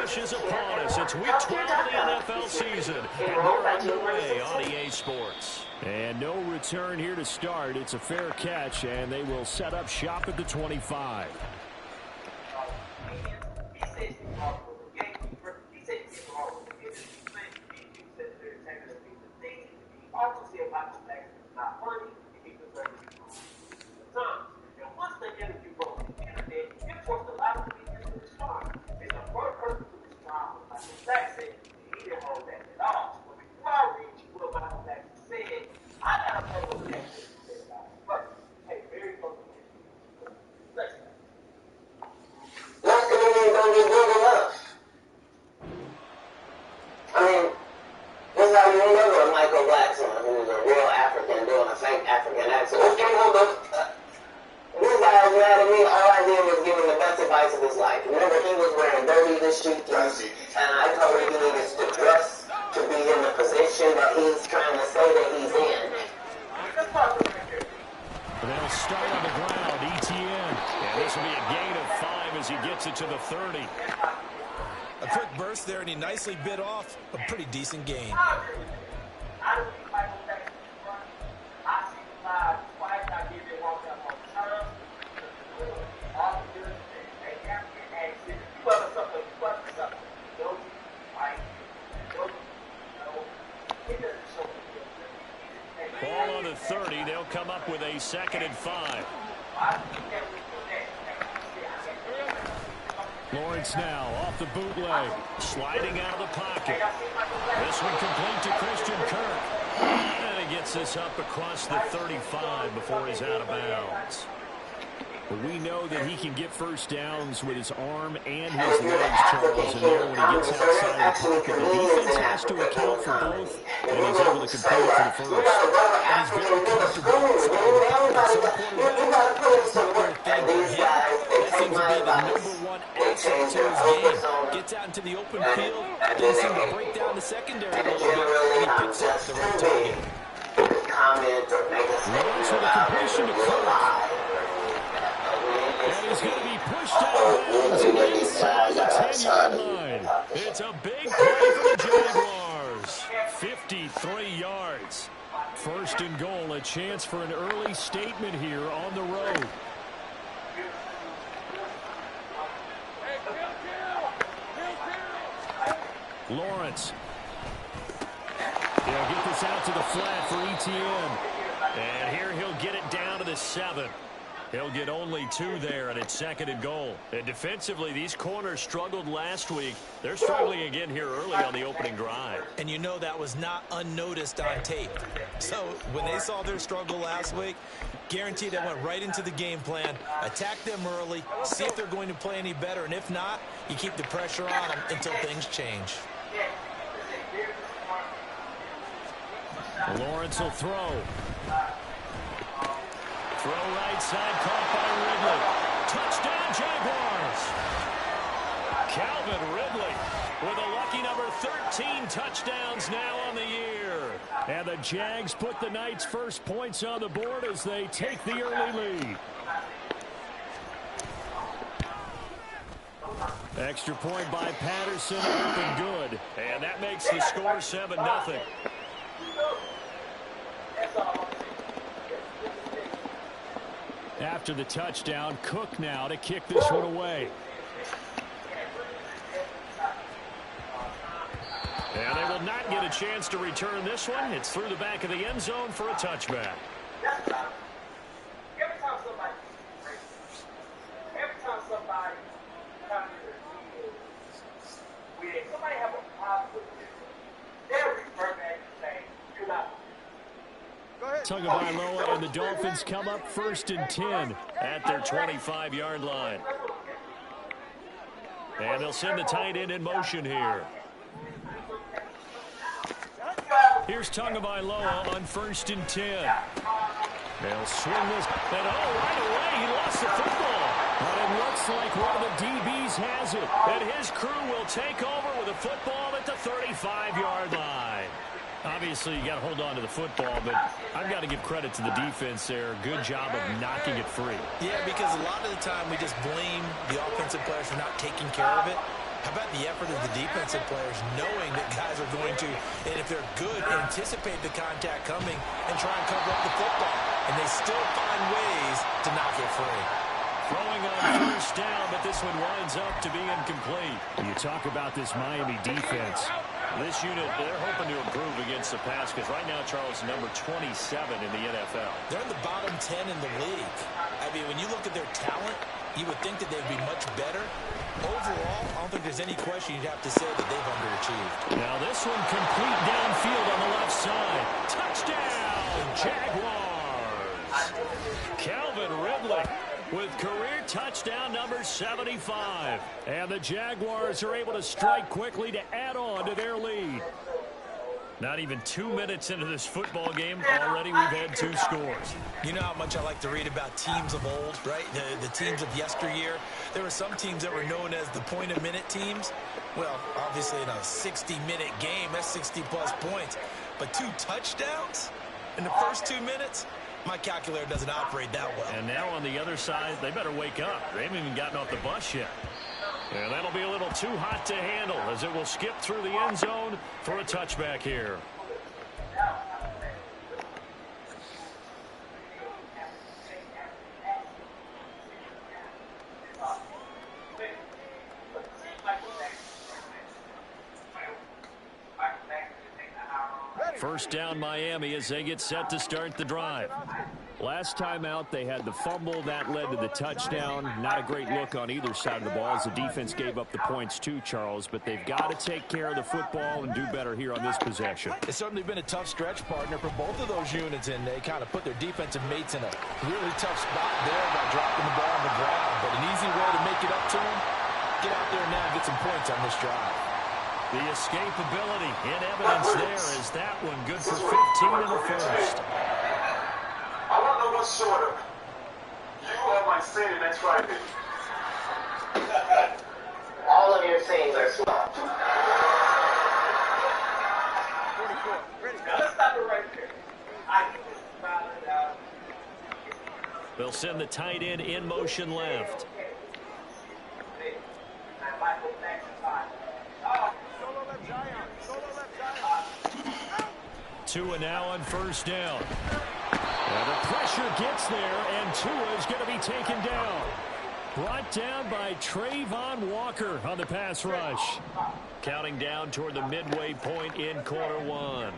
push is upon us. It's week 12 of the NFL season, and we're underway on EA Sports. And no return here to start. It's a fair catch, and they will set up shop at the 25. Nicely bit off a pretty decent game. Ball on the 30. They'll come up with a 2nd and 5. Lawrence now off the bootleg, sliding out of the pocket. This one complete to Christian Kirk. And he gets this up across the 35 before he's out of bounds. But we know that he can get first downs with his arm and his legs, Charles. And there, when he gets outside the pocket, the defense has to account for both, and he's able to complete for the first. And he's very comfortable. So some quarterbacks, that seems to be the #1 asset to his game. Gets out into the open field, doesn't seem to break down the secondary a little bit, and he picks up the right target. Lawrence with a completion to Kirk. And he's going to be pushed out of bounds inside the 10-yard line. It's a big play for the Jaguars. 53 yards. 1st and goal, a chance for an early statement here on the road. Lawrence. He'll get this out to the flat for ETN. And here he'll get it down to the 7. He'll get only 2 there, and it's 2nd and goal. And defensively, these corners struggled last week. They're struggling again here early on the opening drive. And you know that was not unnoticed on tape. So when they saw their struggle last week, guaranteed they went right into the game plan, attack them early, see if they're going to play any better. And if not, you keep the pressure on them until things change. Lawrence will throw. Throw right side, caught by Ridley. Touchdown, Jaguars. Calvin Ridley with a lucky number 13 touchdowns now on the year. And the Jags put the Knights' first points on the board as they take the early lead. Extra point by Patterson, up and good. And that makes the score 7-0. After the touchdown, Cook now to kick this one away. And they will not get a chance to return this one. It's through the back of the end zone for a touchback. Tagovailoa and the Dolphins come up 1st and 10 at their 25-yard line. And they'll send the tight end in motion here. Here's Tagovailoa on 1st and 10. They'll swing this, and right away he lost the football. But it looks like one of the DBs has it. And his crew will take over with a football at the 35-yard line. Obviously, you got to hold on to the football, but I've got to give credit to the defense there. Good job of knocking it free. Yeah, because a lot of the time we just blame the offensive players for not taking care of it. How about the effort of the defensive players knowing that guys are going to, and if they're good, anticipate the contact coming and try and cover up the football. And they still find ways to knock it free. Throwing on first down, but this one winds up to be incomplete. You talk about this Miami defense. This unit, they're hoping to improve against the pass because right now, Charles, number 27 in the NFL. They're in the bottom 10 in the league. I mean, when you look at their talent, you would think that they'd be much better. Overall, I don't think there's any question you'd have to say that they've underachieved. Now this one complete downfield on the left side. Touchdown, Jaguars. Calvin Ridley with career touchdown number 75. And the Jaguars are able to strike quickly to add on to their lead. Not even 2 minutes into this football game, already we've had 2 scores. You know how much I like to read about teams of old, right? The teams of yesteryear. There were some teams that were known as the point-a-minute teams. Well, obviously in a 60-minute game, that's 60-plus points. But 2 touchdowns in the first 2 minutes? My calculator doesn't operate that well. And now on the other side, they better wake up. They haven't even gotten off the bus yet. And that'll be a little too hot to handle as it will skip through the end zone for a touchback here. First down Miami as they get set to start the drive. Last time out, they had the fumble. That led to the touchdown. Not a great look on either side of the ball as the defense gave up the points too, Charles. But they've got to take care of the football and do better here on this possession. It's certainly been a tough stretch, partner, for both of those units, and they kind of put their defensive mates in a really tough spot there by dropping the ball on the ground. But an easy way to make it up to them, get out there now and get some points on this drive. The escapability in evidence there is that one good for 15 in the first. I want to know what's shorter. You or my senior next Friday? All of your sayings are swap. 44. Ready? Let's stop it right there. I can just round it out. They'll send the tight end in motion left. Tua now on first down. And the pressure gets there, and Tua is going to be taken down. Brought down by Trayvon Walker on the pass rush. Counting down toward the midway point in quarter 1.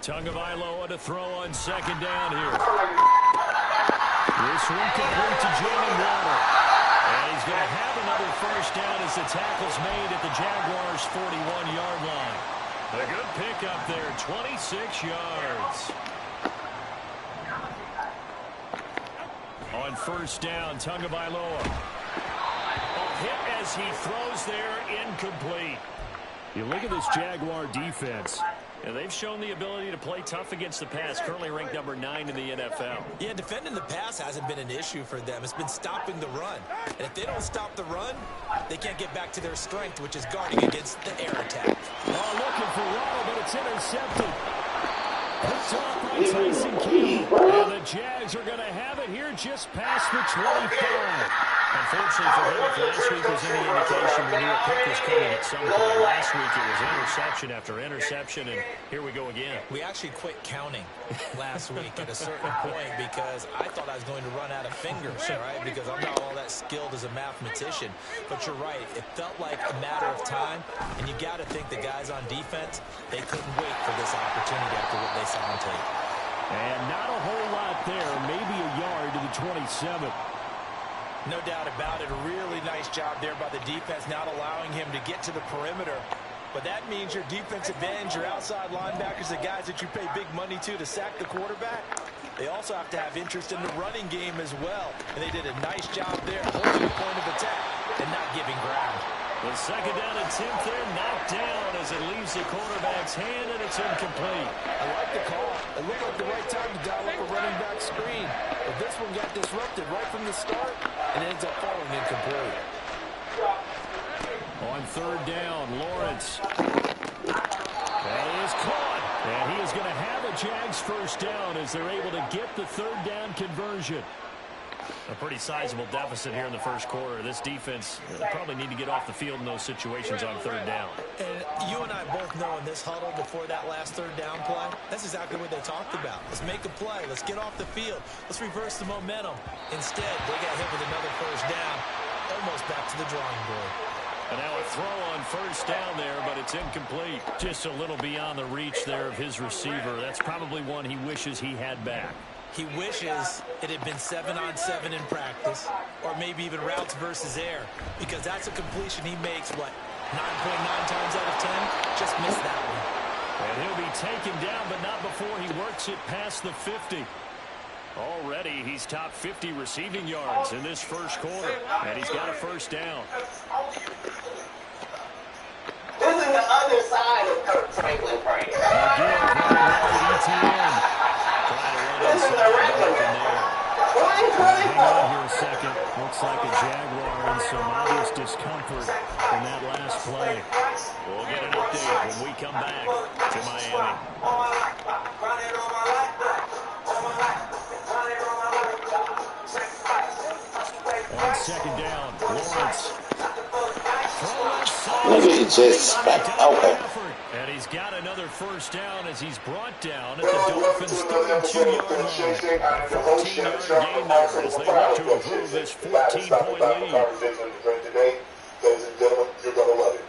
Tagovailoa to throw on second down here. This one complete to Jalen Waddle. And he's going to have another first down as the tackle's made at the Jaguars' 41-yard line. A good pickup there, 26 yards. On first down, Tagovailoa. A hit as he throws there, incomplete. You look at this Jaguar defense. And they've shown the ability to play tough against the pass, currently ranked number 9 in the NFL. Yeah, defending the pass hasn't been an issue for them. It's been stopping the run. And if they don't stop the run, they can't get back to their strength, which is guarding against the air attack. Oh, looking for Waddle, but it's intercepted. Picked off by Tyson Key. And the Jags are going to have it here just past the 25. Unfortunately for him, if last week was any indication, we knew a pick was coming at some point. Last week it was interception after interception, and here we go again. We actually quit counting last week at a certain point because I thought I was going to run out of fingers, right? Because I'm not all that skilled as a mathematician. But you're right. It felt like a matter of time, and you got to think the guys on defense, they couldn't wait for this opportunity after what they saw on tape. And not a whole lot there, maybe a yard to the 27. No doubt about it. A really nice job there by the defense, not allowing him to get to the perimeter. But that means your defensive ends, your outside linebackers, the guys that you pay big money to sack the quarterback, they also have to have interest in the running game as well. And they did a nice job there holding the point of attack and not giving ground. The second down and 10th there, knocked down as it leaves the quarterback's hand, and it's incomplete. I like the call. It looked like the right time to dial up a running back screen. But this one got disrupted right from the start and ends up falling incomplete. On third down, Lawrence. That is caught. And he is going to have a Jags first down as they're able to get the third down conversion. A pretty sizable deficit here in the first quarter. This defense probably need to get off the field in those situations on third down. And you and I both know in this huddle before that last third down play, that's exactly what they talked about. Let's make a play. Let's get off the field. Let's reverse the momentum. Instead, they got hit with another first down, almost back to the drawing board. And now a throw on first down there, but it's incomplete. Just a little beyond the reach there of his receiver. That's probably one he wishes he had back. He wishes it had been 7-on-7 in practice, or maybe even routes versus air, because that's a completion he makes, 9.9 times out of 10? Just missed that one. And he'll be taken down, but not before he works it past the 50. Already, he's top 50 receiving yards in this first quarter, and he's got a first down. This is the other side of Kirk Franklin break. This is the regular. Hang on here a second. Looks like a Jaguar and some obvious discomfort from that last play. We'll get an update when we come back to Miami. On second down, Lawrence. Look at you just open. And he's got another first down as he's brought down at the Dolphins' 32-yard line. 14-yard gain there as they look to improve this 14-point lead. Ladies and gentlemen, you're going to love it.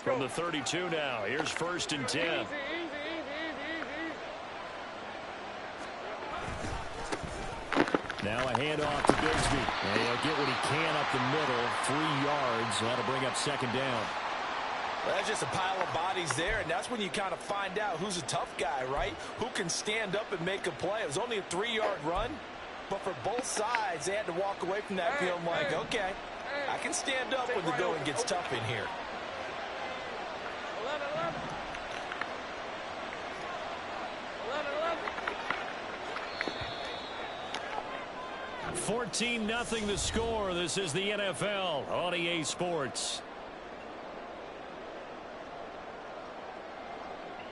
From the 32 now, here's 1st and 10. Now a handoff to Bigsby. And he'll get what he can up the middle, 3 yards. That'll bring up second down. Well, that's just a pile of bodies there, and that's when you kind of find out who's a tough guy, right? Who can stand up and make a play. It was only a 3-yard run, but for both sides, they had to walk away from that feeling like, okay, I can stand up when the going gets tough in here. 14-0 the score. This is the NFL on EA Sports.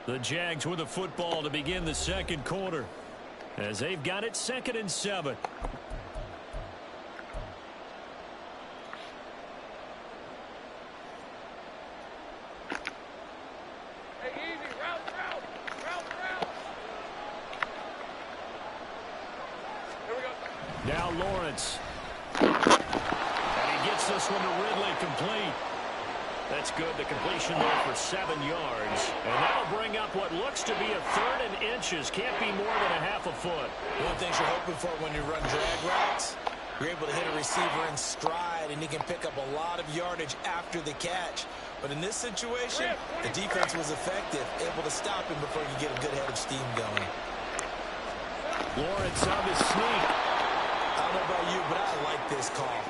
The Jags with the football to begin the second quarter as they've got it 2nd and 7. Now Lawrence. And he gets this one to Ridley complete. That's good. The completion there for 7 yards. And that'll bring up what looks to be a 3rd and inches. Can't be more than a half a foot. One of the things you're hoping for when you run drag routes, you're able to hit a receiver in stride, and he can pick up a lot of yardage after the catch. But in this situation, the defense was effective, able to stop him before you get a good head of steam going. Lawrence on the sneak. I don't know about you, but I like this call.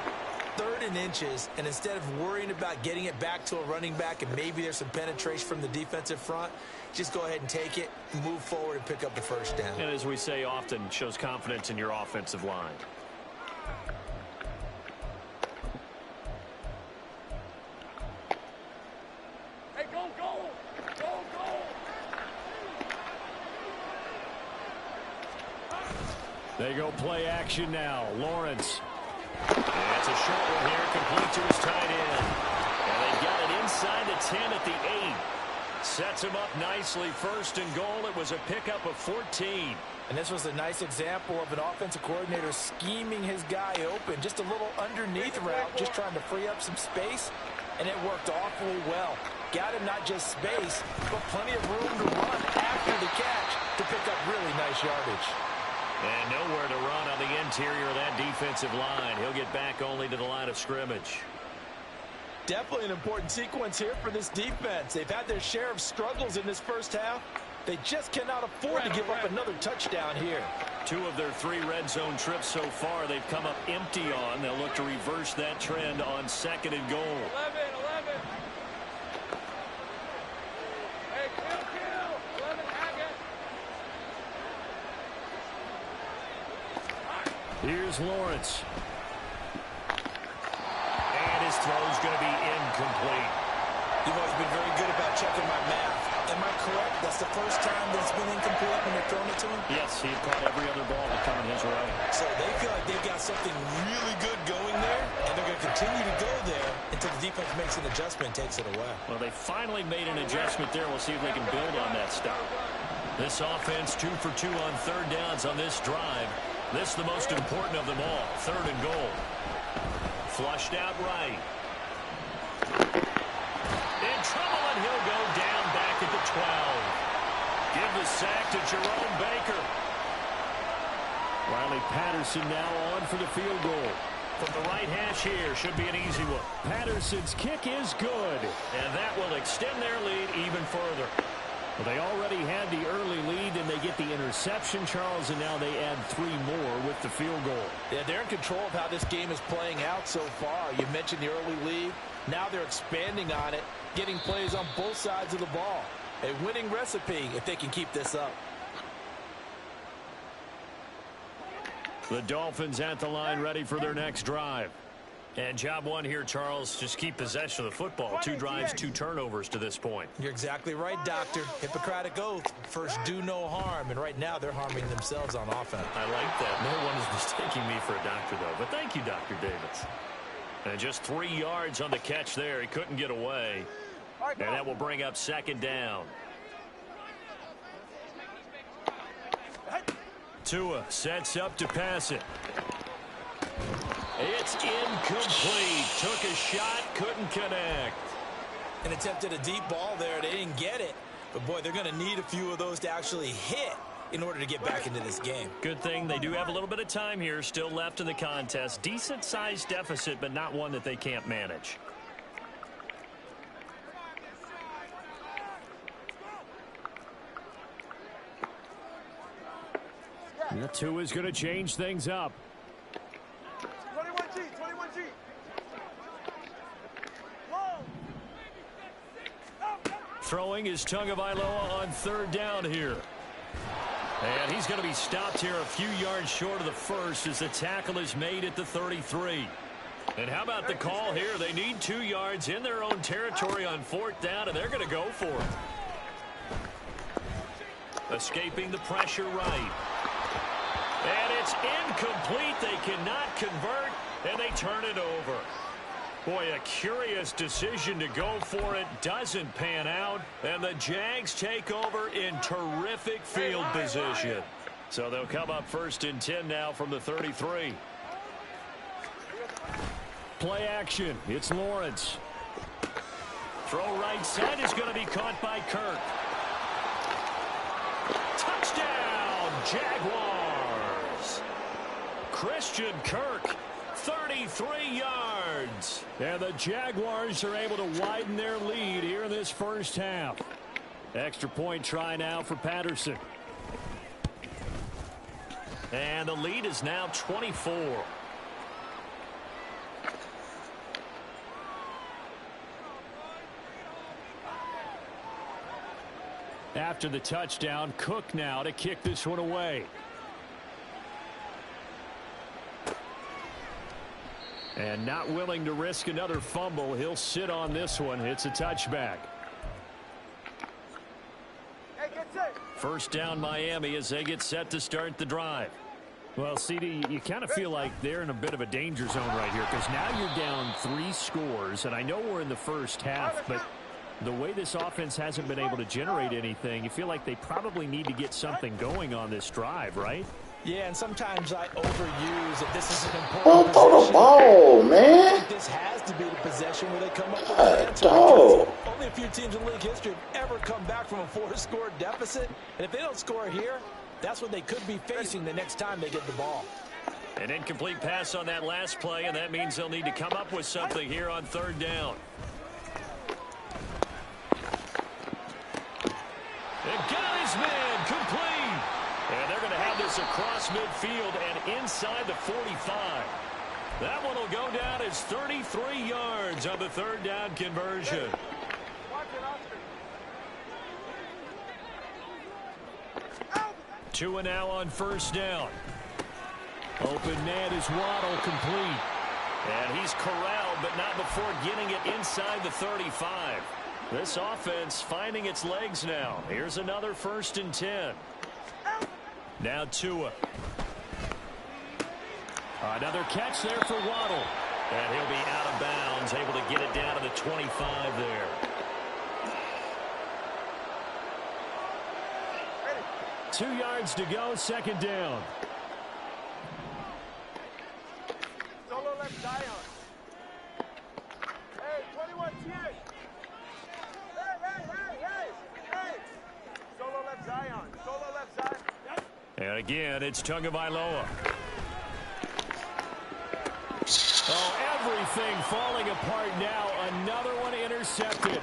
3rd and inches, and instead of worrying about getting it back to a running back and maybe there's some penetration from the defensive front, just go ahead and take it, move forward, and pick up the first down. And as we say often, shows confidence in your offensive line. Hey, go, go! Go, go! They go play action now. Lawrence. And it's a short one here, complete to his tight end. And they've got it inside the 10 at the 8. Sets him up nicely. 1st and goal. It was a pickup of 14. And this was a nice example of an offensive coordinator scheming his guy open. Just a little underneath route, just trying to free up some space. And it worked awfully well. Got him not just space, but plenty of room to run after the catch to pick up really nice yardage. And nowhere to run on the interior of that defensive line. He'll get back only to the line of scrimmage. Definitely an important sequence here for this defense. They've had their share of struggles in this first half. They just cannot afford to give up another touchdown here. 2 of their 3 red zone trips so far they've come up empty on. They'll look to reverse that trend on 2nd and goal. 11. Hey, kill. 11, Haggett. Here's Lawrence. this throw is going to be incomplete. You've always been very good about checking my math. Am I correct? That's the first time that it's been incomplete when they're throwing it to him? Yes, he had caught every other ball that coming his way. So they feel like they've got something really good going there, and they're going to continue to go there until the defense makes an adjustment and takes it away. Well, they finally made an adjustment there. We'll see if they can build on that stop. This offense 2 for 2 on third downs on this drive. This is the most important of them all. 3rd and goal. Flushed out right. In trouble, and he'll go down back at the 12. Give the sack to Jerome Baker. Riley Patterson now on for the field goal. From the right hash here, should be an easy one. Patterson's kick is good. And that will extend their lead even further. Well, they already had the early lead, and they get the interception, Charles, and now they add 3 more with the field goal. Yeah, they're in control of how this game is playing out so far. You mentioned the early lead. Now they're expanding on it, getting plays on both sides of the ball. A winning recipe if they can keep this up. The Dolphins at the line, ready for their next drive. And job one here, Charles, just keep possession of the football. 2 drives, 2 turnovers to this point. You're exactly right, Doctor. Hippocratic oath. First, do no harm. And right now, they're harming themselves on offense. I like that. No one is mistaking me for a doctor, though. But thank you, Dr. Davis. And just 3 yards on the catch there. He couldn't get away. And that will bring up 2nd down. Tua sets up to pass it. It's incomplete. Took a shot, couldn't connect. An attempt at a deep ball there. They didn't get it. But, boy, they're going to need a few of those to actually hit in order to get back into this game. Good thing they do have a little bit of time here still left in the contest. Decent-sized deficit, but not one that they can't manage. The 2 is going to change things up. 21G, 21G. Throwing is Tagovailoa on 3rd down here. And he's going to be stopped here a few yards short of the first as the tackle is made at the 33. And how about the call here? They need 2 yards in their own territory on 4th down, and they're going to go for it. Escaping the pressure right. And it's incomplete. They cannot convert, and they turn it over. Boy, a curious decision to go for it. Doesn't pan out, and the Jags take over in terrific field position. So they'll come up 1st and 10 now from the 33. Play action. It's Lawrence. Throw right side is going to be caught by Kirk. Touchdown, Jaguars. Christian Kirk, 33 yards. And the Jaguars are able to widen their lead here in this first half. Extra point try now for Patterson. And the lead is now 24. After the touchdown, Cook now to kick this one away. And not willing to risk another fumble. He'll sit on this one. It's a touchback. Hey, get set. 1st down Miami as they get set to start the drive. Well, CD, you kind of feel like they're in a bit of a danger zone right here because now you're down 3 scores. And I know we're in the first half, but the way this offense hasn't been able to generate anything, you feel like they probably need to get something going on this drive, right? Yeah, and sometimes I overuse that this is an important Don't throw the possession. ball, I man. think this has to be the possession where they come up with an answer. Dog. Only a few teams in league history have ever come back from a 4-score deficit. And if they don't score here, that's what they could be facing the next time they get the ball. An incomplete pass on that last play, and that means they'll need to come up with something here on 3rd down. And got his man complete. And they're going to have this across midfield and inside the 45. That one will go down as 33 yards on the 3rd down conversion. Watch it, Oscar. Tua now on 1st down. Open man is Waddle complete. And he's corralled but not before getting it inside the 35. This offense finding its legs now. Here's another 1st and 10. Now Tua. Another catch there for Waddle. And he'll be out of bounds, able to get it down to the 25 there. Ready. 2 yards to go, 2nd down. Solo left Zion. Hey, 21 TX. Hey. Solo left Zion. Solo left Zion. And again, it's Tagovailoa. Oh, everything falling apart now. Another one intercepted.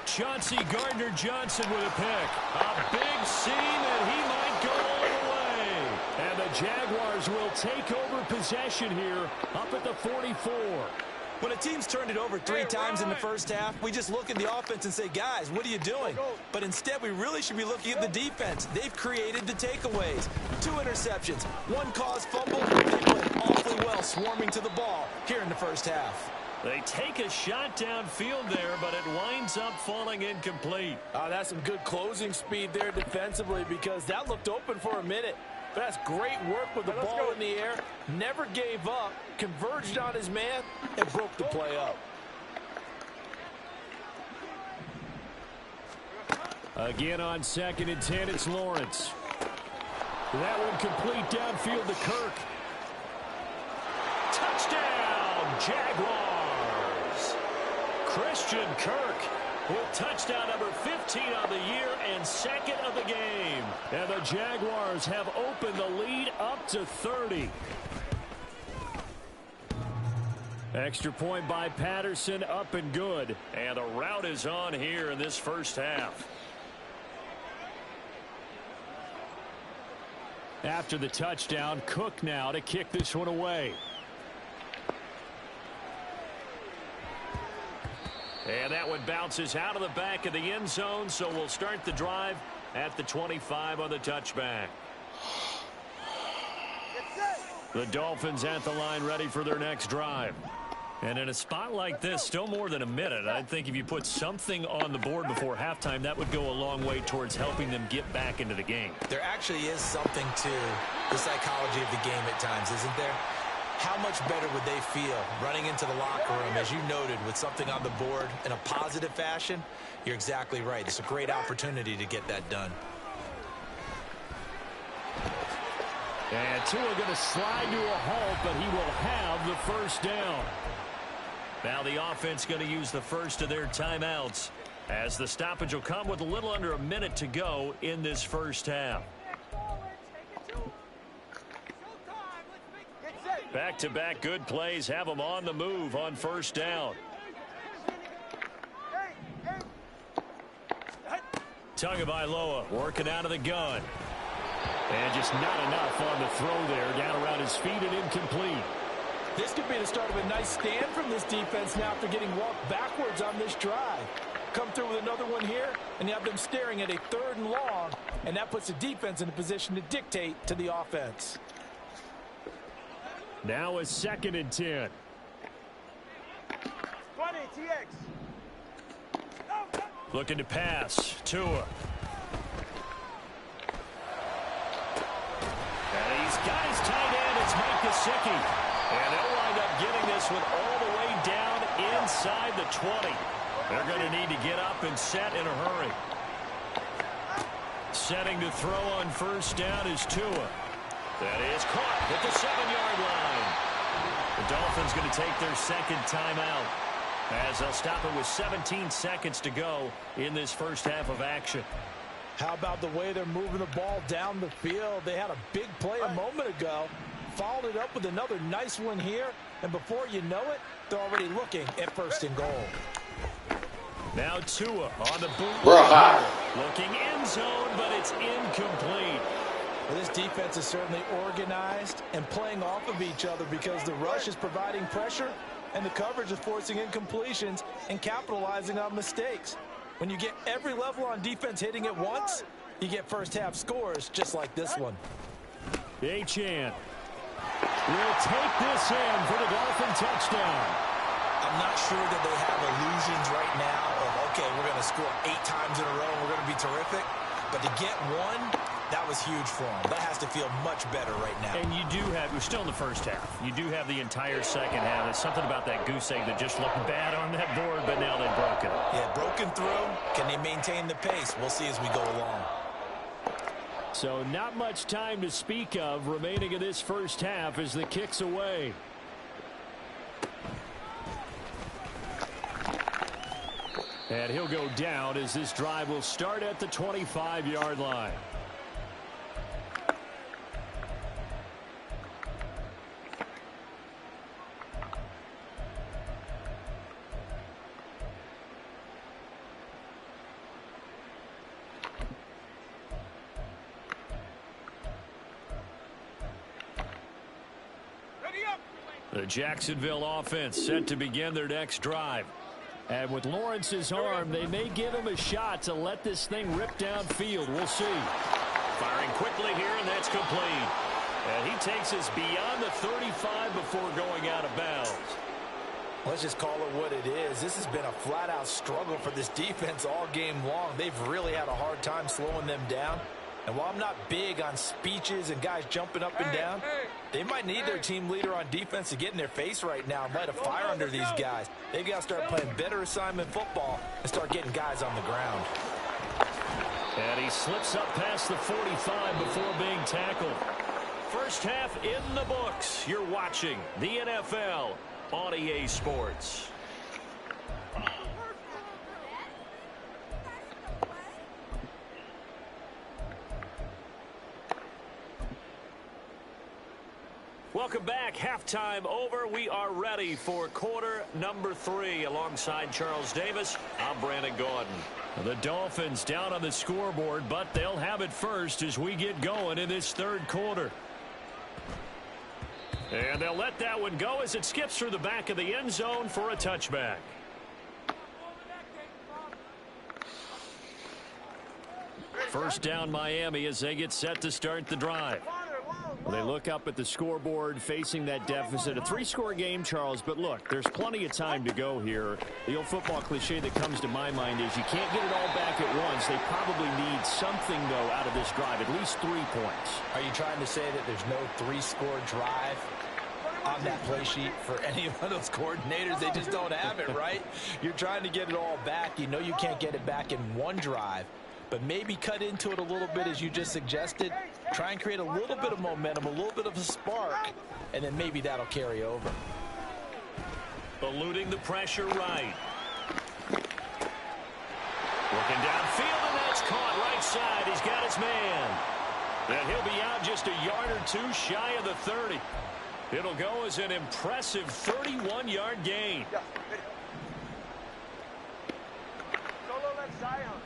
Chauncey Gardner-Johnson with a pick. A big seam, and he might go all the way. And the Jaguars will take over possession here up at the 44. When a team's turned it over 3 times in the first half, we just look at the offense and say, guys, what are you doing? But instead, we really should be looking at the defense. They've created the takeaways. 2 interceptions, 1 caused fumble. They played awfully well swarming to the ball here in the first half. They take a shot downfield there, but it winds up falling incomplete. That's some good closing speed there defensively, because that looked open for a minute. But that's great work with the ball in the air. Never gave up, converged on his man, and broke the play up. Again on 2nd and 10, it's Lawrence. That one complete downfield to Kirk. Touchdown, Jaguars! Christian Kirk with touchdown number 15 on the year and 2nd of the game. And the Jaguars have opened the lead up to 30. Extra point by Patterson, up and good. And the route is on here in this first half. After the touchdown, Cook now to kick this one away. And that one bounces out of the back of the end zone, so we'll start the drive at the 25 on the touchback. The Dolphins at the line ready for their next drive. And in a spot like this, still more than a minute, I think if you put something on the board before halftime, that would go a long way towards helping them get back into the game. There actually is something to the psychology of the game at times, isn't there? How much better would they feel running into the locker room, as you noted, with something on the board in a positive fashion? You're exactly right. It's a great opportunity to get that done. And Tua going to slide to a halt, but he will have the 1st down. Now the offense going to use the first of their timeouts, as the stoppage will come with a little under a minute to go in this first half. Back-to-back good plays have them on the move on 1st down. Tagovailoa working out of the gun. And just not enough on the throw there. Down around his feet and incomplete. This could be the start of a nice stand from this defense now after getting walked backwards on this drive. Come through with another one here, and you have them staring at a 3rd and long, and that puts the defense in a position to dictate to the offense. Now a 2nd and 10. 20 TX. Looking to pass. Tua. And he's got his tight end. It's Mike Gesicki. And they'll wind up getting this one all the way down inside the 20. They're going to need to get up and set in a hurry. Setting to throw on 1st down is Tua. That is caught at the 7-yard line. The Dolphins going to take their 2nd timeout, as they'll stop it with 17 seconds to go in this first half of action. How about the way they're moving the ball down the field? They had a big play a moment ago, followed it up with another nice one here, and before you know it, they're already looking at 1st and goal. Now Tua on the boot. Looking end zone, but it's incomplete. Well, this defense is certainly organized and playing off of each other, because the rush is providing pressure and the coverage is forcing incompletions and capitalizing on mistakes. When you get every level on defense hitting at once, you get first half scores just like this one. Achane will take this in for the Dolphin touchdown. I'm not sure that they have illusions right now of, okay, we're going to score 8 times in a row and we're going to be terrific. But to get one, that was huge for them. That has to feel much better right now. And you do have, we're still in the first half. You do have the entire second half. There's something about that goose egg that just looked bad on that board, but now they've broken it. Yeah, broken through. Can they maintain the pace? We'll see as we go along. So not much time to speak of remaining in this first half as the kick's away. And he'll go down as this drive will start at the 25-yard line. The Jacksonville offense set to begin their next drive. And with Lawrence's arm, they may give him a shot to let this thing rip downfield. We'll see. Firing quickly here, and that's complete. And he takes us beyond the 35 before going out of bounds. Let's just call it what it is. This has been a flat-out struggle for this defense all game long. They've really had a hard time slowing them down. And while I'm not big on speeches and guys jumping up and down, they might need their team leader on defense to get in their face right now and light a fire under these guys. They've got to start playing better assignment football and start getting guys on the ground. And he slips up past the 45 before being tackled. First half in the books. You're watching the NFL on EA Sports. Welcome back. Halftime over. We are ready for quarter number 3. Alongside Charles Davis, I'm Brandon Gordon. The Dolphins down on the scoreboard, but they'll have it first as we get going in this third quarter. And they'll let that one go as it skips through the back of the end zone for a touchback. First down Miami as they get set to start the drive. Well, they look up at the scoreboard facing that deficit. A 3-score game, Charles, but look, there's plenty of time to go here. The old football cliche that comes to my mind is you can't get it all back at once. They probably need something, though, out of this drive, at least 3 points. Are you trying to say that there's no 3-score drive on that play sheet for any of those coordinators? They just don't have it, right? You're trying to get it all back. You know you can't get it back in one drive, but maybe cut into it a little bit as you just suggested. Try and create a little bit of momentum, a little bit of a spark, and then maybe that'll carry over. Eluding the pressure right. Looking downfield, and that's caught right side. He's got his man. And he'll be out just a yard or 2 shy of the 30. It'll go as an impressive 31-yard gain. Solo left Zion.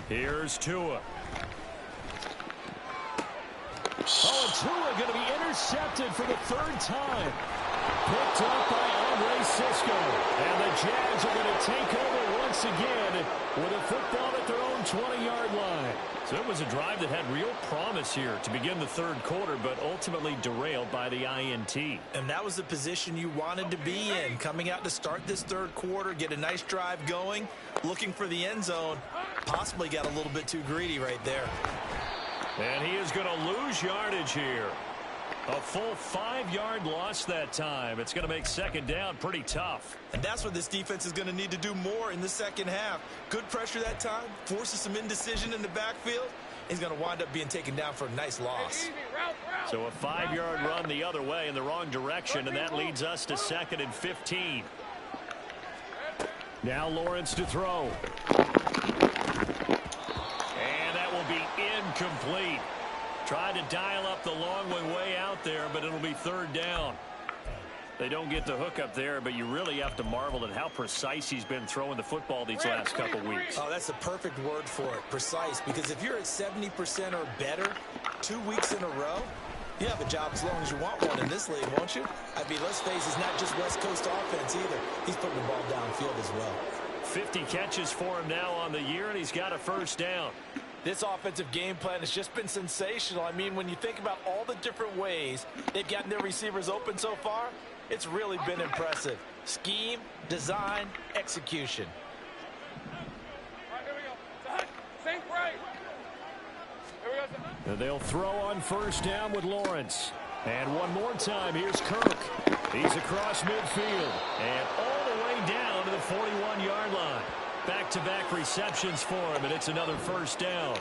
Here's Tua. Oh, and Tua going to be intercepted for the 3rd time. Picked up by Andre Cisco. And the Jags are going to take over once again with a football at their own 20-yard line. So it was a drive that had real promise here to begin the 3rd quarter, but ultimately derailed by the INT. And that was the position you wanted to be in, coming out to start this 3rd quarter, get a nice drive going, looking for the end zone. Possibly got a little bit too greedy right there. And he is going to lose yardage here. A full 5-yard loss that time. It's going to make 2nd down pretty tough. And that's what this defense is going to need to do more in the 2nd half. Good pressure that time, forces some indecision in the backfield. He's going to wind up being taken down for a nice loss. So a 5-yard run the other way in the wrong direction, and that leads us to 2nd and 15. Now Lawrence to throw. And that will be incomplete. Tried to dial up the long way out there, but it'll be 3rd down. They don't get the hook up there, but you really have to marvel at how precise he's been throwing the football these last couple weeks. Oh, that's the perfect word for it, precise, because if you're at 70% or better 2 weeks in a row, you have a job as long as you want one in this league, won't you? I mean, let's face it, it's not just West Coast offense either. He's putting the ball downfield as well. 50 catches for him now on the year, and he's got a 1st down. This offensive game plan has just been sensational. I mean, when you think about all the different ways they've gotten their receivers open so far, It's really been impressive. Scheme, design, execution. All right, here we go. Sync right. Here we go. And they'll throw on first down with Lawrence. And one more time, here's Kirk. He's across midfield and all the way down to the 41-yard line. Back-to-back receptions for him, and it's another first down.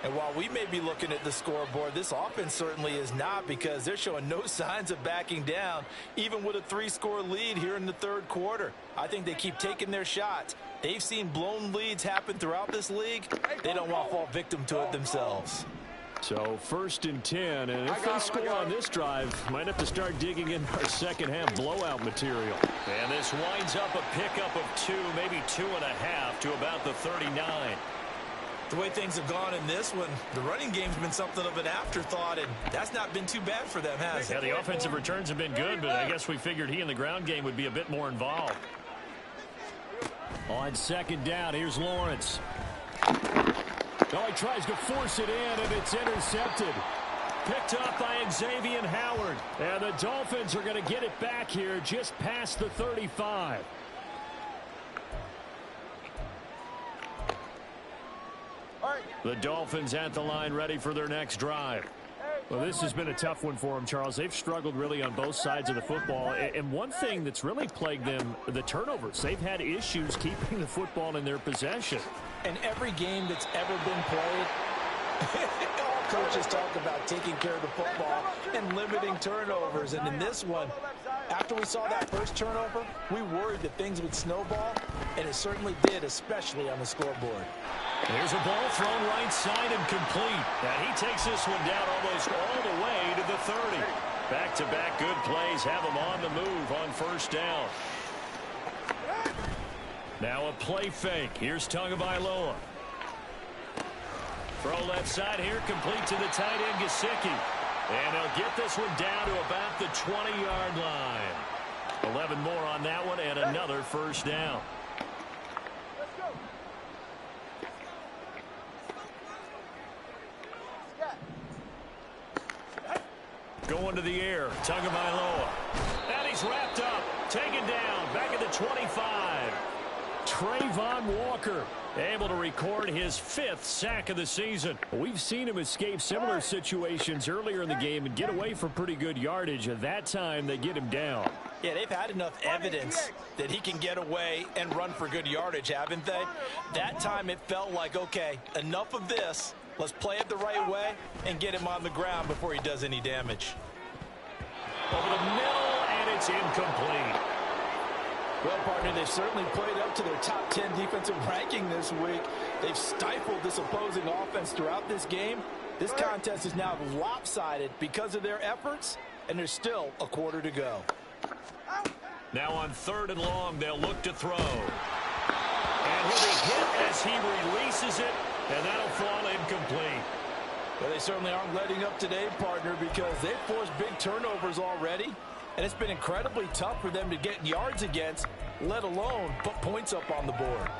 And while we may be looking at the scoreboard, this offense certainly is not, because they're showing no signs of backing down, even with a 3-score lead here in the third quarter. I think they keep taking their shots. They've seen blown leads happen throughout this league. They don't want to fall victim to it themselves. So 1st and 10, and if they score on this drive, might have to start digging in our second-half blowout material. And this winds up a pickup of 2, maybe 2.5 to about the 39. The way things have gone in this one, the running game's been something of an afterthought, and that's not been too bad for them, has it? Yeah, the offensive returns have been good, but I guess we figured he in the ground game would be a bit more involved. On second down, here's Lawrence. Oh, he tries to force it in, and it's intercepted. Picked up by Xavier Howard. And the Dolphins are going to get it back here just past the 35. The Dolphins at the line, ready for their next drive. Well, this has been a tough one for them, Charles. They've struggled really on both sides of the football. And one thing that's really plagued them, the turnovers. They've had issues keeping the football in their possession. And every game that's ever been played, all coaches talk about taking care of the football and limiting turnovers. And in this one, after we saw that first turnover, we worried that things would snowball, and it certainly did, especially on the scoreboard. Here's a ball thrown right side and complete. And he takes this one down almost all the way to the 30. Back-to-back good plays have him on the move on first down. Now a play fake. Here's Tagovailoa. Throw left side here, complete to the tight end, Gesicki. And they'll get this one down to about the 20-yard line. 11 more on that one, and another first down. Going to the air, Tagovailoa. And he's wrapped up, taken down, back at the 25. Trayvon Walker able to record his 5th sack of the season. We've seen him escape similar situations earlier in the game and get away from pretty good yardage. At that time, they get him down. Yeah, they've had enough evidence that he can get away and run for good yardage, haven't they? That time it felt like, okay, enough of this. Let's play it the right way and get him on the ground before he does any damage. Over the middle, and it's incomplete. Well, partner, they've certainly played up to their top 10 defensive ranking this week. They've stifled this opposing offense throughout this game. This contest is now lopsided because of their efforts, and there's still a quarter to go. Now on 3rd and long, they'll look to throw. And he'll be hit as he releases it, and that'll fall incomplete. Well, they certainly aren't letting up today, partner, because they've forced big turnovers already, and it's been incredibly tough for them to get yards against, let alone put points up on the board.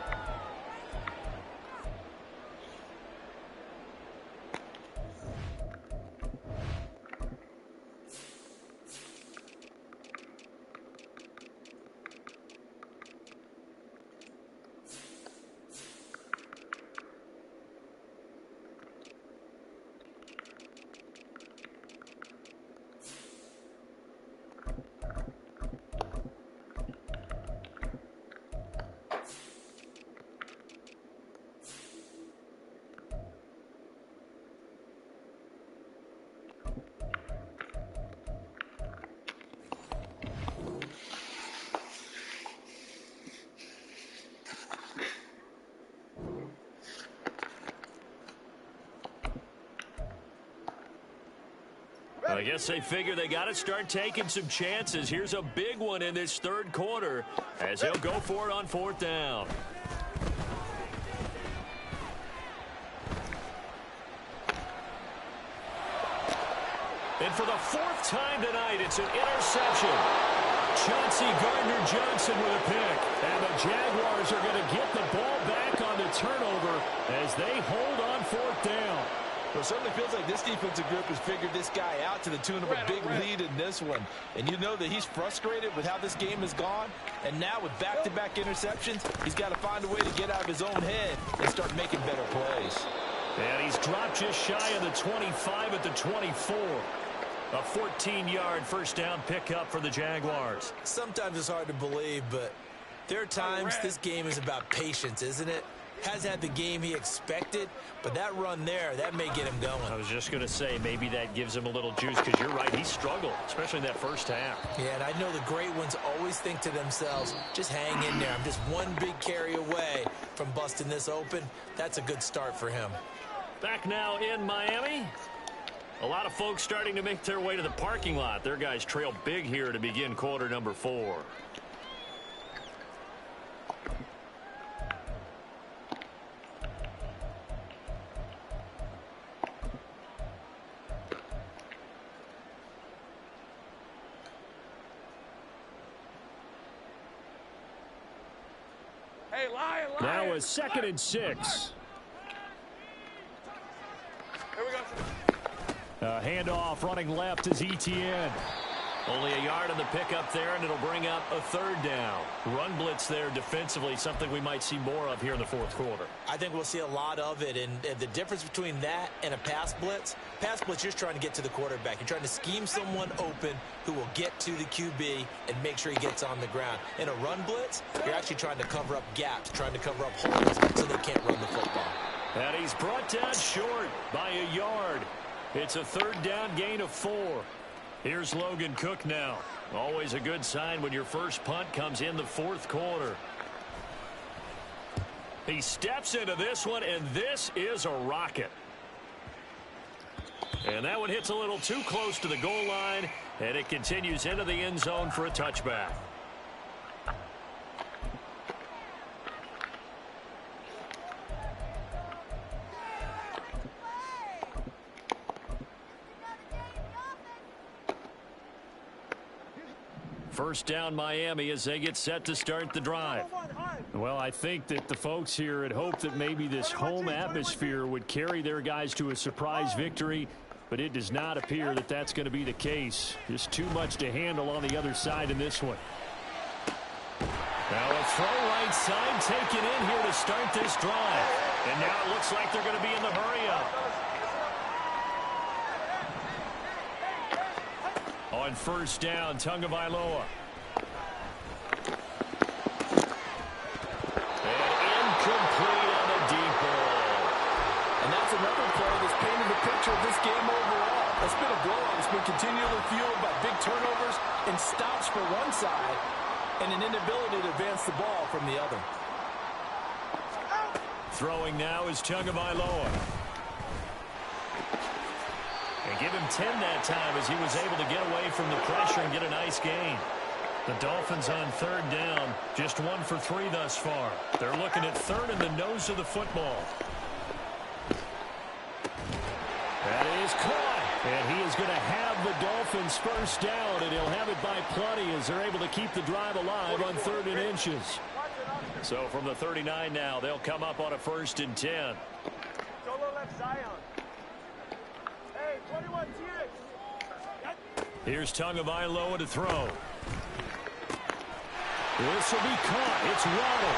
I guess they figure they got to start taking some chances. Here's a big one in this third quarter as he'll go for it on 4th down. And for the 4th time tonight, it's an interception. Chauncey Gardner-Johnson with a pick. And the Jaguars are going to get the ball back on the turnover as they hold on 4th down. Well, it certainly feels like this defensive group has figured this guy out to the tune of a big lead in this one. And you know that he's frustrated with how this game has gone. And now with back-to-back interceptions, he's got to find a way to get out of his own head and start making better plays. And he's dropped just shy of the 25 at the 24. A 14-yard first down pickup for the Jaguars. Sometimes it's hard to believe, but there are times this game is about patience, isn't it? Has had the game he expected, but that run there, that may get him going. I was just going to say maybe that gives him a little juice because you're right, he struggled, especially in that first half. Yeah, and I know the great ones always think to themselves, just hang in there. I'm just one big carry away from busting this open. That's a good start for him. Back now in Miami. A lot of folks starting to make their way to the parking lot. Their guys trail big here to begin quarter number 4. Hey, Lion. Now a 2nd and 6. Here we go. Handoff running left is ETN. Only a yard on the pickup there, and it'll bring up a 3rd down. Run blitz there defensively, something we might see more of here in the 4th quarter. I think we'll see a lot of it, and the difference between that and a pass blitz, you're just trying to get to the quarterback. You're trying to scheme someone open who will get to the QB and make sure he gets on the ground. In a run blitz, you're actually trying to cover up gaps, trying to cover up holes so they can't run the football. And he's brought down short by a yard. It's a 3rd down gain of 4. Here's Logan Cook now. Always a good sign when your first punt comes in the 4th quarter. He steps into this one, and this is a rocket. And that one hits a little too close to the goal line, and it continues into the end zone for a touchback. First down Miami as they get set to start the drive. Well, I think that the folks here had hoped that maybe this home atmosphere would carry their guys to a surprise victory, but it does not appear that that's going to be the case. Just too much to handle on the other side in this one. Now a throw right side taken in here to start this drive. And now it looks like they're going to be in the hurry-up. On first down, Tagovailoa. And incomplete on the deep ball. And that's another play that's painted the picture of this game overall. It's been a blowout. It's been continually fueled by big turnovers and stops for one side and an inability to advance the ball from the other. Throwing now is Tagovailoa. And give him 10 that time as he was able to get away from the pressure and get a nice gain. The Dolphins on 3rd down, just 1 for 3 thus far. They're looking at 3rd in the nose of the football. That is caught. And he is going to have the Dolphins first down, and he'll have it by plenty as they're able to keep the drive alive on 3rd and inches. So from the 39 now, they'll come up on a 1st and 10. Solo left Zion. Hey, 21 Here's Tagovailoa to throw. This will be caught. It's Waddle.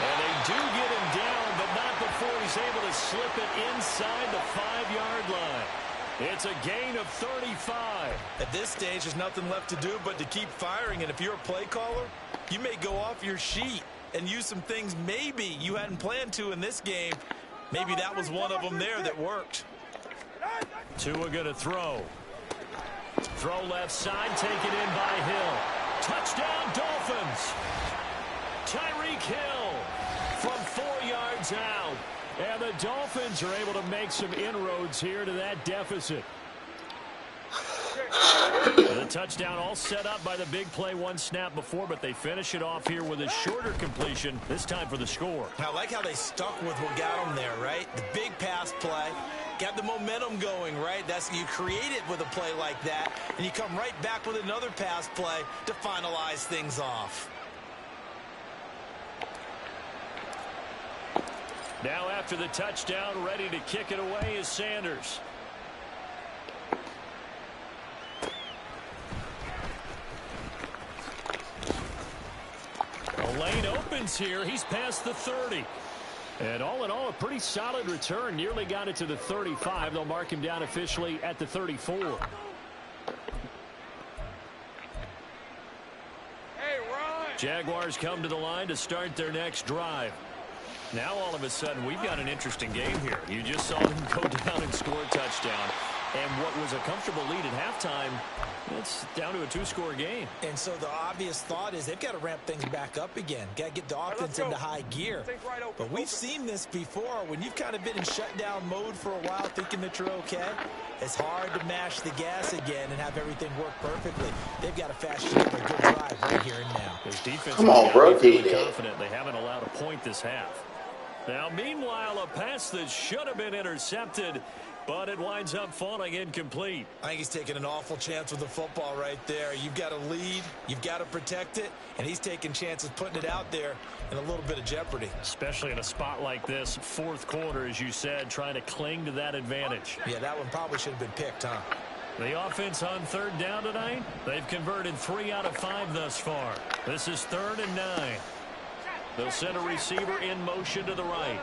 And they do get him down, but not before he's able to slip it inside the 5-yard line. It's a gain of 35. At this stage, there's nothing left to do but to keep firing. And if you're a play caller, you may go off your sheet and use some things maybe you hadn't planned to in this game. Maybe that was one of them there that worked. Tua going to throw. Throw left side, taken in by Hill. Touchdown, Dolphins. Tyreek Hill from 4 yards out. And the Dolphins are able to make some inroads here to that deficit. The touchdown all set up by the big play 1 snap before, but they finish it off here with a shorter completion, this time for the score. I like how they stuck with what got them there, right? The big pass play. Got the momentum going, right? You create it with a play like that, and you come right back with another pass play to finalize things off. Now after the touchdown, ready to kick it away is Sanders. The lane opens here. He's past the 30. And all in all, a pretty solid return. Nearly got it to the 35. They'll mark him down officially at the 34. Hey, run! Jaguars come to the line to start their next drive. Now all of a sudden we've got an interesting game here. You just saw them go down and score a touchdown. And what was a comfortable lead at halftime, it's down to a two-score game. And so the obvious thought is they've got to ramp things back up again. Got to get the offense into high gear. But we've seen this before. When you've kind of been in shutdown mode for a while thinking that you're okay, it's hard to mash the gas again and have everything work perfectly. They've got to fashion together a good drive right here and now. This defense Come on, bro. is really confident. They haven't allowed a point this half. Now, meanwhile, a pass that should have been intercepted, but it winds up falling incomplete. I think he's taking an awful chance with the football right there. You've got to lead, you've got to protect it, and he's taking chances putting it out there in a little bit of jeopardy. Especially in a spot like this, fourth quarter, as you said, trying to cling to that advantage. Yeah, that one probably should have been picked, huh? The offense on third down tonight, they've converted 3 out of 5 thus far. This is 3rd and 9. They'll send a receiver in motion to the right.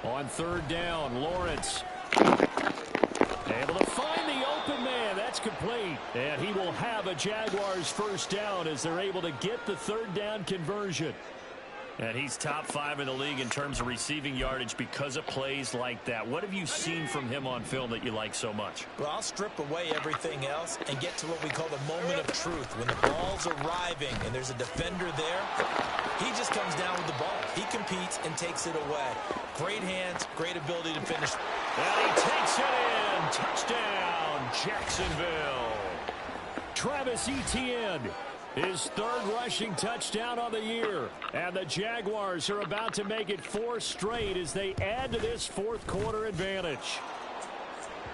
11. On third down, Lawrence able to find the open man. That's complete. And he will have a Jaguars first down as they're able to get the third down conversion. And he's top 5 in the league in terms of receiving yardage because of plays like that. What have you seen from him on film that you like so much? Well, I'll strip away everything else and get to what we call the moment of truth. When the ball's arriving and there's a defender there, he just comes down with the ball. He competes and takes it away. Great hands, great ability to finish. And he takes it in. Touchdown, Jacksonville. Travis Etienne, his 3rd rushing touchdown on the year. And the Jaguars are about to make it 4 straight as they add to this fourth quarter advantage.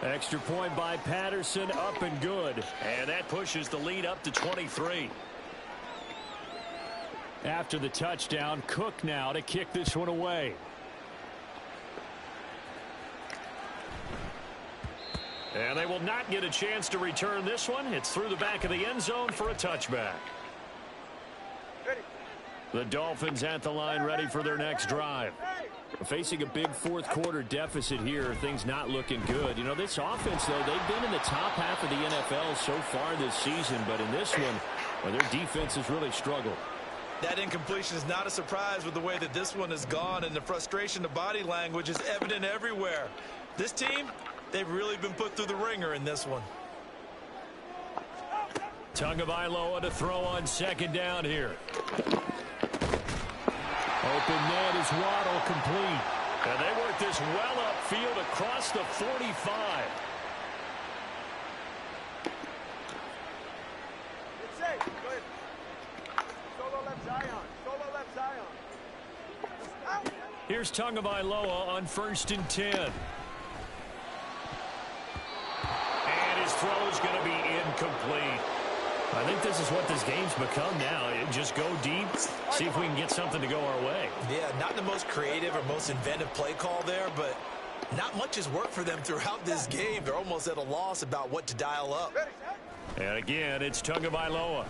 Extra point by Patterson, up and good. And that pushes the lead up to 23. After the touchdown, Cook now to kick this one away. And they will not get a chance to return this one. It's through the back of the end zone for a touchback. The Dolphins at the line ready for their next drive. Facing a big fourth quarter deficit here, things not looking good. You know, this offense, though, they've been in the top half of the NFL so far this season, but in this one, well, their defense has really struggled. That incompletion is not a surprise with the way that this one has gone, and the frustration, the body language is evident everywhere. This team, they've really been put through the ringer in this one. Tagovailoa to throw on second down here. Open net is Waddle, complete. And they work this well upfield across the 45. It's safe. Go ahead. Solo left Zion. Solo left Zion. Out. Here's Tagovailoa on 1st and 10. And his throw is going to be incomplete. I think this is what this game's become now. Just go deep, see if we can get something to go our way. Yeah, not the most creative or most inventive play call there, but not much has worked for them throughout this game. They're almost at a loss about what to dial up. And again, it's Tagovailoa.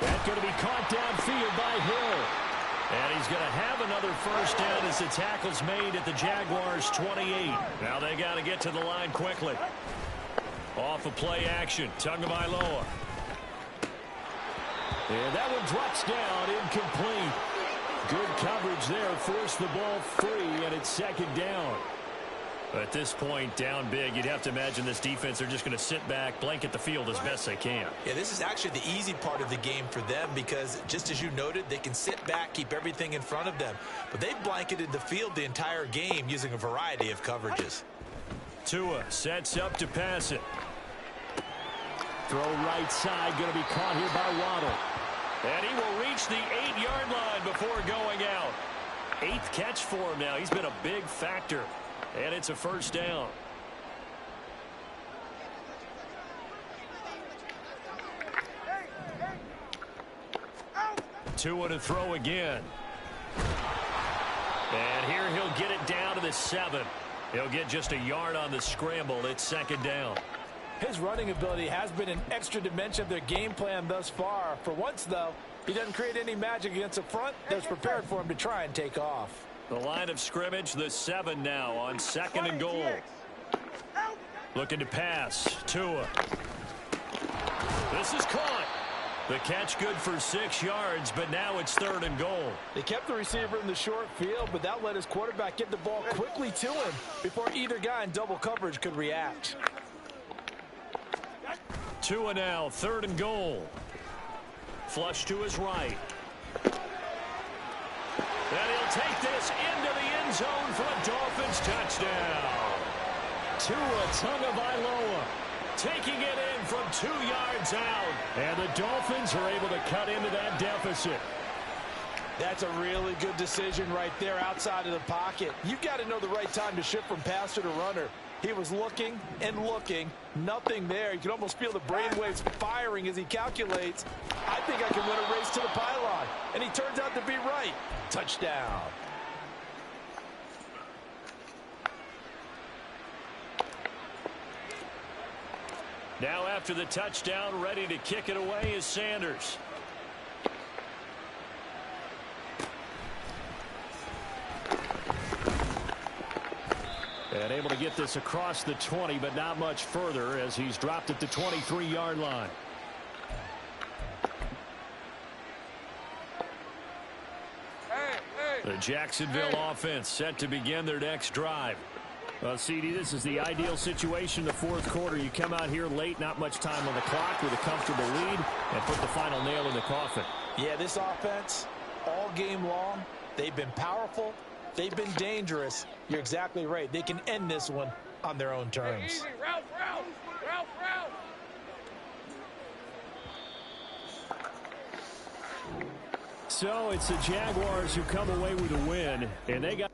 That's going to be caught downfield by Hill. And he's going to have another first down as the tackle's made at the Jaguars' 28. Now they got to get to the line quickly. Off of play action, Tagovailoa. And that one drops down, incomplete. Good coverage there, forced the ball free, and it's second down. At this point, down big, you'd have to imagine this defense are just going to sit back, blanket the field as best they can. Yeah, this is actually the easy part of the game for them because, just as you noted, they can sit back, keep everything in front of them. But they've blanketed the field the entire game using a variety of coverages. Tua sets up to pass it. Throw right side, going to be caught here by Waddle. And he will reach the 8-yard line before going out. 8th catch for him now. He's been a big factor. And it's a first down. Tua to throw again. And here he'll get it down to the 7. He'll get just a yard on the scramble. It's second down. His running ability has been an extra dimension of their game plan thus far. For once, though, he doesn't create any magic against the front that's prepared for him to try and take off. The line of scrimmage, the 7 now on second and goal. Looking to pass. Tua. This is caught. The catch good for 6 yards, but now it's third and goal. They kept the receiver in the short field, but that let his quarterback get the ball quickly to him before either guy in double coverage could react. Tua now, third and goal. Flush to his right. And he'll take this into the end zone for a Dolphins touchdown. Tua Tagovailoa taking it in from 2 yards out. And the Dolphins are able to cut into that deficit. That's a really good decision right there outside of the pocket. You've got to know the right time to shift from passer to runner. He was looking and looking, nothing there. You can almost feel the brainwaves firing as he calculates, I think I can win a race to the pylon. And he turns out to be right. Touchdown. Now after the touchdown, ready to kick it away is Sanders. And able to get this across the 20, but not much further as he's dropped at the 23-yard line. The Jacksonville offense set to begin their next drive. Well, CD, this is the ideal situation in the fourth quarter. You come out here late, not much time on the clock with a comfortable lead, and put the final nail in the coffin. Yeah, this offense, all game long, they've been powerful. They've been dangerous. You're exactly right. They can end this one on their own terms. So it's the Jaguars who come away with a win, and they got